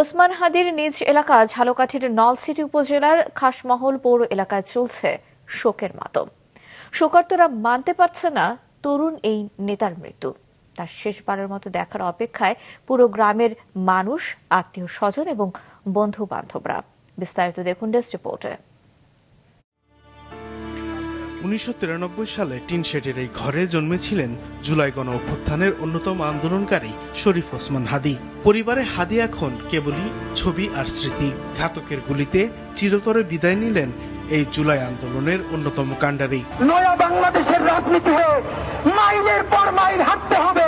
ওসমান হাদির নিজ এলাকা ঝালকাঠির নলছিটি উপজেলার খাসমহল পৌর এলাকায় চলছে শোকের মাতম। শোকার্তরা মানতে পারছে না তরুণ এই নেতার মৃত্যু। তার শেষবারের মতো দেখার অপেক্ষায় পুরো গ্রামের মানুষ, আত্মীয় স্বজন এবং বন্ধু বান্ধবরা। বিস্তারিত দেখুন ডেস্ক রিপোর্টে। 1993 সালে টিন শেডের এই ঘরে জন্মেছিলেন জুলাই গণ অভ্যুত্থানের অন্যতম আন্দোলনকারী শরীফ ওসমান হাদি। পরিবারে হাদি এখন কেবলই ছবি আর স্মৃতি। ঘাতকের গুলিতে চিরতরে বিদায় নিলেন এই জুলাই আন্দোলনের অন্যতম কাণ্ডারি। নয়া বাংলাদেশের রাজনীতি মাইলের পর মাইল হাঁটতে হবে।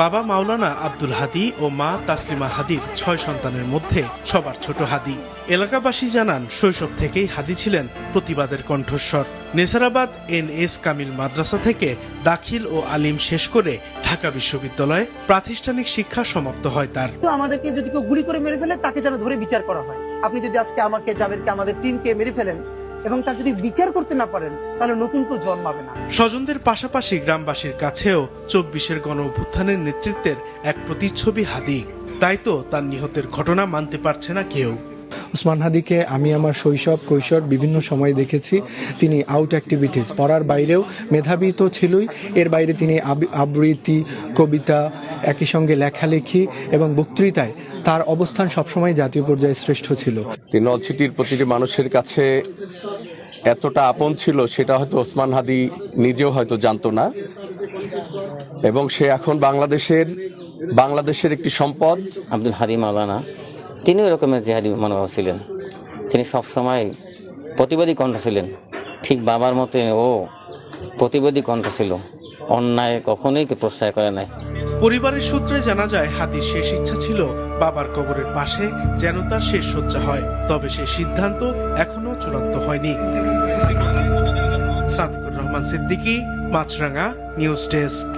বাবা মাওলানা আব্দুল হাদি ও মা তাসলিমা হাদির 6 সন্তানের মধ্যে সবার ছোট হাদি। এলাকাবাসী জানান শৈশব থেকেই হাদি ছিলেন প্রতিবাদের কণ্ঠস্বর। নেসারাবাদ NS কামিল মাদ্রাসা থেকে দাখিল ও আলিম শেষ করে ঢাকা বিশ্ববিদ্যালয়ে প্রাতিষ্ঠানিক শিক্ষা সমাপ্ত হয় তার। তো আমাদেরকে যদি কেউ গুলি করে মেরে ফেলে তাকে যেন ধরে বিচার করা হয়। আপনি যদি আজকে আমাকে, জাবেরকে, আমাদের টিমকে মেরে ফেলেন এবং তার যদি বিচার করতে না পারেন তাহলে নতুন কেউ জন্মাবে না। স্বজনদের পাশাপাশি গ্রামবাসীর কাছেও 24-এর গণ অভ্যুত্থানের নেতৃত্বের এক প্রতিচ্ছবি হাদি। তাই তো তার নিহতের ঘটনা মানতে পারছে না কেউ। ওসমান হাদিকে আমি আমার শৈশব কৈশোর বিভিন্ন সময় দেখেছি। তিনি আউট অ্যাক্টিভিটিস, পড়ার বাইরেও মেধাবী তো ছিলই, এর বাইরে তিনি আবৃত্তি, কবিতা, একই সঙ্গে লেখালেখি এবং বক্তৃতায় তার অবস্থান সবসময় জাতীয় পর্যায়ে শ্রেষ্ঠ ছিল। তিনি নলছিটির প্রতিটি মানুষের কাছে এতটা আপন ছিল সেটা হয়তো ওসমান হাদি নিজেও হয়তো জানতো না, এবং সে এখন বাংলাদেশের একটি সম্পদ। আব্দুল হাদি মাওলানা তিনি ওই রকমের জিহাদি মনোভাব ছিলেন। তিনি সবসময় প্রতিবাদী কণ্ঠ ছিলেন, ঠিক বাবার মতো ও প্রতিবাদী কণ্ঠ ছিল। অন্যায় কখনোই প্রশ্রয় করে নাই। পরিবারের সূত্রে জানা যায় হাদির শেষ ইচ্ছা ছিল বাবার কবরের পাশে যেন তার শেষ শয্যা হয়, তবে সে সিদ্ধান্ত এখনো চূড়ান্ত হয়নি। সাদিকুর রহমান সিদ্দিকী, মাছরাঙা, নিউজ ডেস্ক।